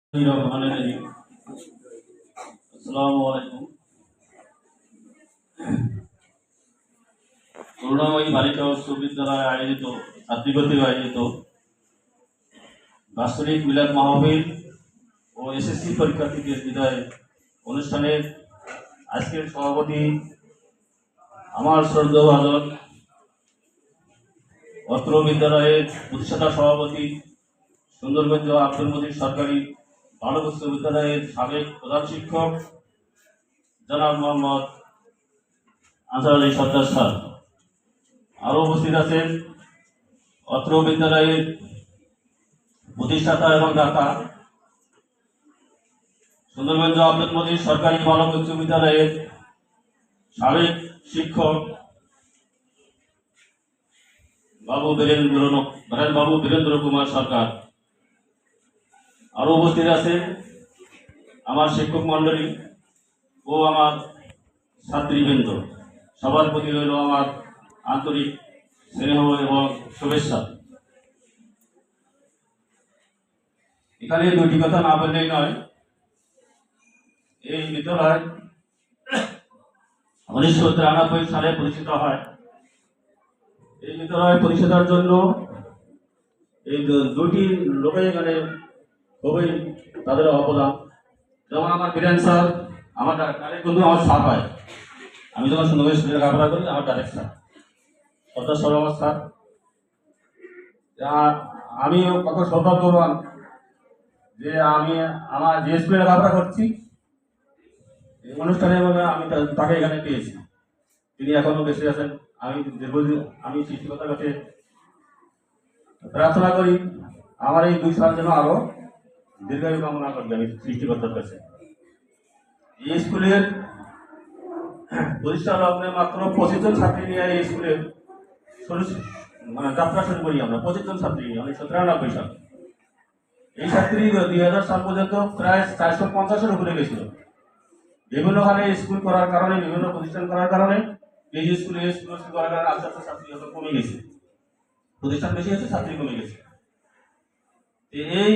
আসসালামু আলাইকুম। করুণাময়ী বালিকা উচ্চ বিদ্যালয়ে আয়োজিত ছাত্রী কর্তৃক আয়োজিত বাৎসরিক মিলাদ মাহফিল ও এসএসসি পরীক্ষার্থীদের বিদায় অনুষ্ঠানের আজকের সভাপতি আমার শ্রদ্ধেয়ভাজন অত্র বিদ্যালয়ের প্রতিষ্ঠাতা সভাপতি সুন্দরগঞ্জ আব্দুল মজিদ সরকারি বালক উচ্চ বিদ্যালয়ের সাবেক প্রধান শিক্ষক জনাব মোহাম্মদ আনসার আলী সর্দার স্যার। আরও উপস্থিত আছেন অত্র বিদ্যালয়ের প্রতিষ্ঠাতা এবং দাতা সুন্দরগঞ্জ আব্দুল মজিদ সরকারি বালক উচ্চ বিদ্যালয়ের সাবেক শিক্ষক বাবু বীরেন্দ্র কুমার সরকার। আরও উপস্থিত আছেন আমার শিক্ষক মণ্ডলী ও আমার ছাত্রীবৃন্দ। সবার প্রতি রইল আমার আন্তরিক স্নেহ এবং শুভেচ্ছা। এখানে দুটি কথা না বললেই নয়, এই বিদ্যালয় 1993 সালে প্রতিষ্ঠিত হয়। এই বিদ্যালয় প্রতিষ্ঠার জন্য এই দুটি লোকে এখানে খুবই তাদের অবদান। যেমন আমার বীরেন স্যার, আমার ডাইরেক্ট বন্ধু, আমার স্যার হয়। আমি যখন সুন্দর স্কুলে লেখাপড়া করি, আমার ডাইরেক্ট স্যার সর্দার স্যার আমার স্যার। আমি কত সৌভাগ্যবান যে আমি আমার যে স্কুলে লেখাপড়া করছি এই অনুষ্ঠানে আমি তাকে এখানে পেয়েছি। তিনি এখনো বেঁচে আছেন। আমি সৃষ্টিকর্তার কাছে প্রার্থনা করি আমার এই 2 সাল যেন আরো দীর্ঘায়ু কামনা করবে আমি সৃষ্টিকর্তার কাছে। এই স্কুলের প্রতিষ্ঠা লগ্নে মাত্র 25 জন ছাত্রী নিয়ে এই স্কুলের যাত্রা শুরু করি আমরা। 25 জন ছাত্রী নিয়ে 1993 সাল। এই ছাত্রী 2000 সাল পর্যন্ত প্রায় 450-এর উপরে গেছিল। বিভিন্নখানে স্কুল করার কারণে, বিভিন্ন প্রতিষ্ঠান করার কারণে, এই স্কুলে করার কারণে আস্তে আস্তে ছাত্রী হয়তো কমে গেছে। প্রতিষ্ঠান বেশি হয়েছে, ছাত্রী কমে গেছে। এই